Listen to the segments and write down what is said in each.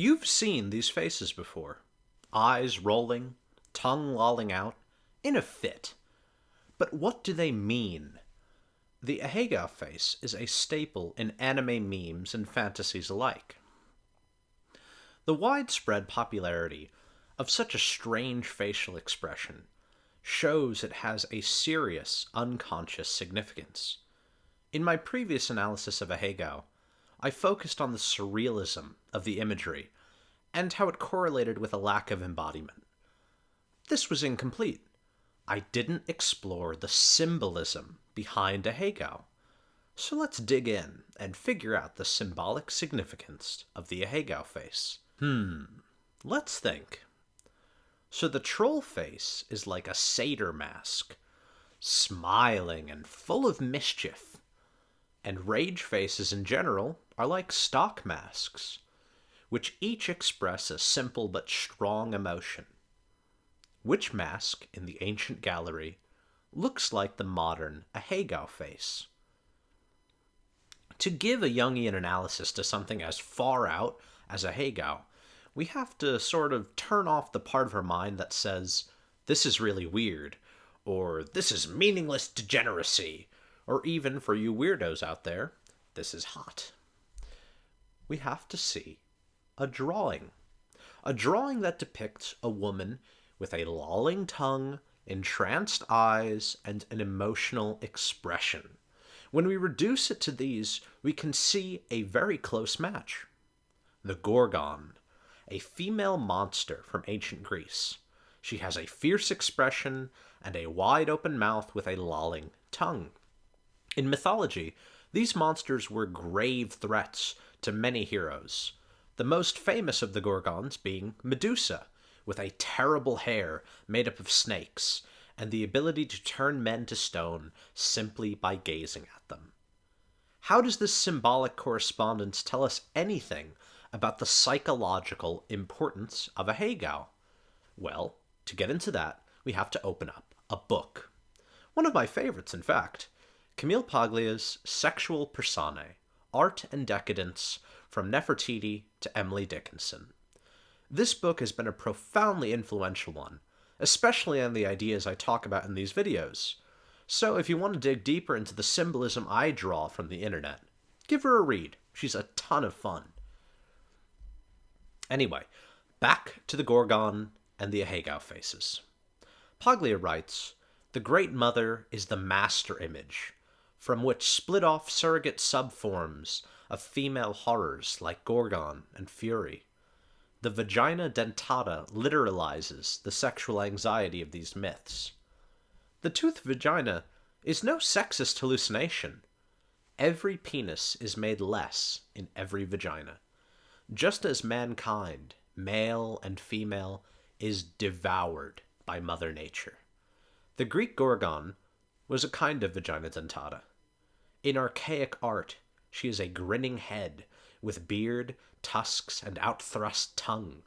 You've seen these faces before. Eyes rolling, tongue lolling out, in a fit. But what do they mean? The Ahegao face is a staple in anime memes and fantasies alike. The widespread popularity of such a strange facial expression shows it has a serious unconscious significance. In my previous analysis of Ahegao, I focused on the surrealism of the imagery and how it correlated with a lack of embodiment. This was incomplete. I didn't explore the symbolism behind Ahegao. So let's dig in and figure out the symbolic significance of the Ahegao face. Let's think. So the troll face is like a satyr mask, smiling and full of mischief. And rage faces in general are like stock masks, which each express a simple but strong emotion. Which mask in the ancient gallery looks like the modern Ahegao face? To give a Jungian analysis to something as far out as Ahegao, we have to sort of turn off the part of our mind that says, this is really weird, or this is meaningless degeneracy, or even for you weirdos out there, this is hot. We have to see a drawing that depicts a woman with a lolling tongue, entranced eyes, and an emotional expression. When we reduce it to these, we can see a very close match. The Gorgon, a female monster from ancient Greece. She has a fierce expression and a wide-open mouth with a lolling tongue. In mythology, these monsters were grave threats to many heroes, the most famous of the Gorgons being Medusa, with a terrible hair made up of snakes, and the ability to turn men to stone simply by gazing at them. How does this symbolic correspondence tell us anything about the psychological importance of Ahegao? Well, to get into that, we have to open up a book. One of my favorites, in fact, Camille Paglia's Sexual Personae, Art and Decadence, from Nefertiti to Emily Dickinson. This book has been a profoundly influential one, especially on the ideas I talk about in these videos. So if you want to dig deeper into the symbolism I draw from the internet, give her a read. She's a ton of fun. Anyway, back to the Gorgon and the Ahegao faces. Paglia writes, "The Great Mother is the master image, from which split off surrogate subforms of female horrors like Gorgon and Fury. The vagina dentata literalizes the sexual anxiety of these myths. The toothed vagina is no sexist hallucination. Every penis is made less in every vagina, just as mankind, male and female, is devoured by Mother Nature. The Greek Gorgon was a kind of vagina dentata. In archaic art, she is a grinning head with beard, tusks, and outthrust tongue.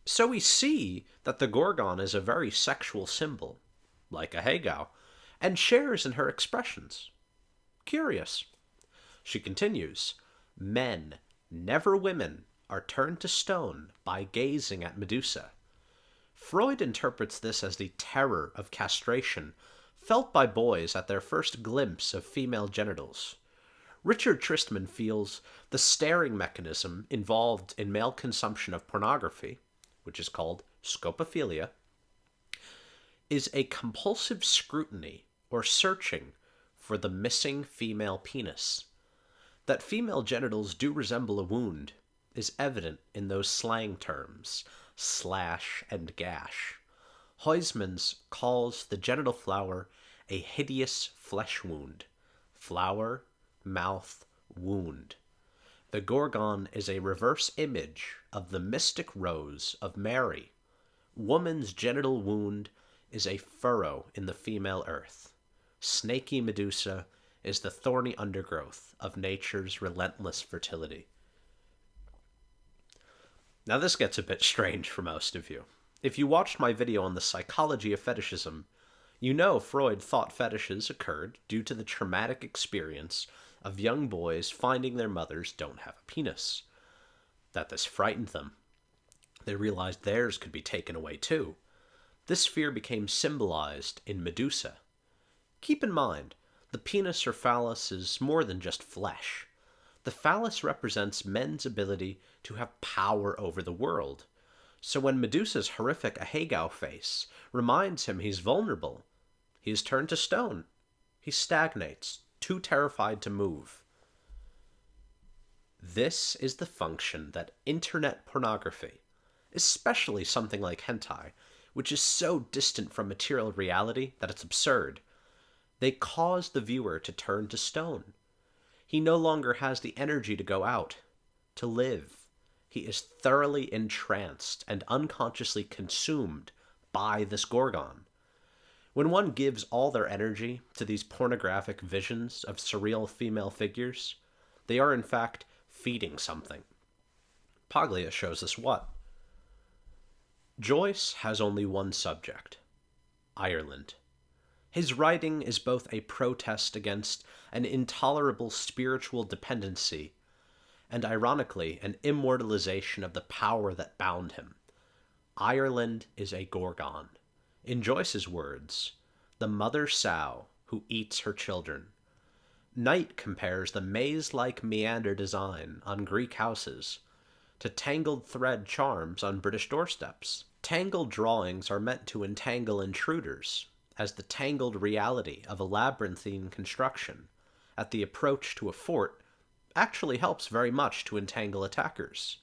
So we see that the Gorgon is a very sexual symbol, like Ahegao, and shares in her expressions. Curious. She continues, "Men, never women, are turned to stone by gazing at Medusa. Freud interprets this as the terror of castration felt by boys at their first glimpse of female genitals. Richard Tristman feels the staring mechanism involved in male consumption of pornography, which is called scopophilia, is a compulsive scrutiny or searching for the missing female penis. That female genitals do resemble a wound is evident in those slang terms, slash and gash. Huysmans calls the genital flower a hideous flesh wound. Flower, mouth, wound. The Gorgon is a reverse image of the mystic rose of Mary. Woman's genital wound is a furrow in the female earth. Snaky Medusa is the thorny undergrowth of nature's relentless fertility." Now this gets a bit strange for most of you. If you watched my video on the psychology of fetishism, you know Freud thought fetishes occurred due to the traumatic experience of young boys finding their mothers don't have a penis. that this frightened them. They realized theirs could be taken away too. This fear became symbolized in Medusa. Keep in mind, the penis or phallus is more than just flesh. The phallus represents men's ability to have power over the world. So when Medusa's horrific Ahegao face reminds him he's vulnerable, he is turned to stone. He stagnates, too terrified to move. This is the function that internet pornography, especially something like hentai, which is so distant from material reality that it's absurd, they cause the viewer to turn to stone. He no longer has the energy to go out, to live. He is thoroughly entranced and unconsciously consumed by this Gorgon. When one gives all their energy to these pornographic visions of surreal female figures, they are in fact feeding something. Paglia shows us what. Joyce has only one subject: Ireland. His writing is both a protest against an intolerable spiritual dependency and, ironically, an immortalization of the power that bound him. Ireland is a Gorgon. In Joyce's words, the mother sow who eats her children. Knight compares the maze-like meander design on Greek houses to tangled thread charms on British doorsteps. Tangled drawings are meant to entangle intruders, as the tangled reality of a labyrinthine construction at the approach to a fort actually helps very much to entangle attackers.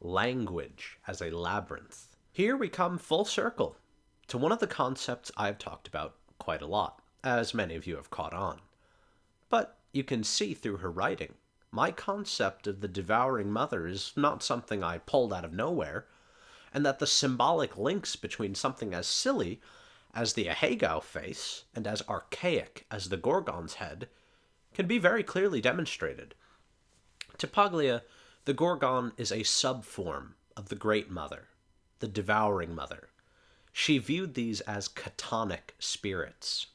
Language as a labyrinth. Here we come full circle to one of the concepts I've talked about quite a lot, as many of you have caught on. But you can see through her writing, my concept of the Devouring Mother is not something I pulled out of nowhere, and that the symbolic links between something as silly as the Ahegao face and as archaic as the Gorgon's head can be very clearly demonstrated. To Paglia, the Gorgon is a subform of the Great Mother, the Devouring Mother. She viewed these as chthonic spirits.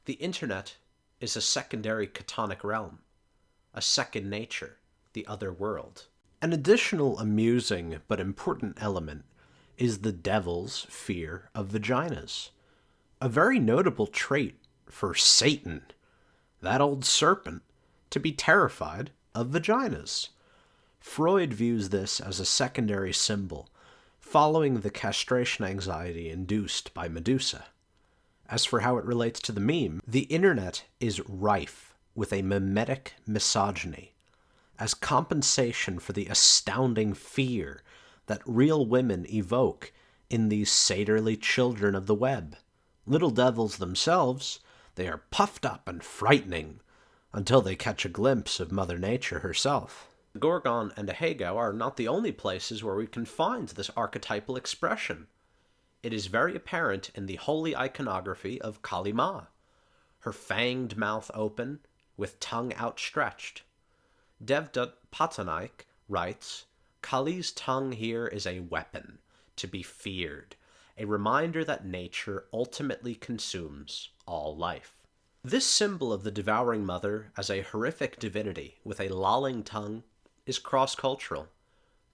The internet is a secondary chthonic realm, a second nature, the other world. An additional amusing but important element is the devil's fear of vaginas. A very notable trait for Satan, that old serpent, to be terrified of vaginas. Freud views this as a secondary symbol, following the castration anxiety induced by Medusa. As for how it relates to the meme, the internet is rife with a mimetic misogyny, as compensation for the astounding fear that real women evoke in these satyrly children of the web. Little devils themselves, they are puffed up and frightening until they catch a glimpse of Mother Nature herself. Gorgon and Ahegao are not the only places where we can find this archetypal expression. It is very apparent in the holy iconography of Kali Ma, her fanged mouth open, with tongue outstretched. Devdutt Patnaik writes, Kali's tongue here is a weapon to be feared, a reminder that nature ultimately consumes all life. This symbol of the Devouring Mother as a horrific divinity with a lolling tongue is cross-cultural.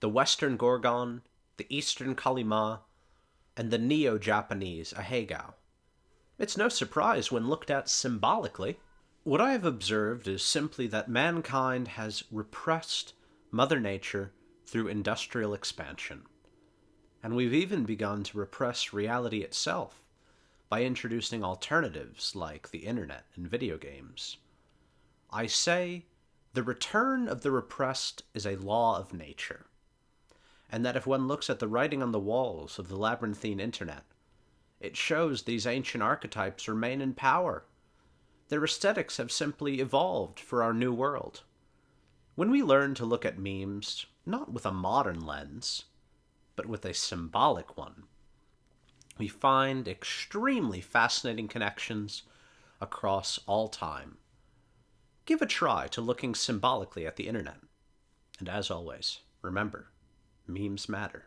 The Western Gorgon, the Eastern Kali Ma, and the Neo-Japanese Ahegao. It's no surprise when looked at symbolically. What I have observed is simply that mankind has repressed Mother Nature through industrial expansion. And we've even begun to repress reality itself by introducing alternatives like the internet and video games. I say the return of the repressed is a law of nature, and that if one looks at the writing on the walls of the labyrinthine internet, it shows these ancient archetypes remain in power. Their aesthetics have simply evolved for our new world. When we learn to look at memes, not with a modern lens, but with a symbolic one, we find extremely fascinating connections across all time. Give a try to looking symbolically at the internet. And as always, remember, memes matter.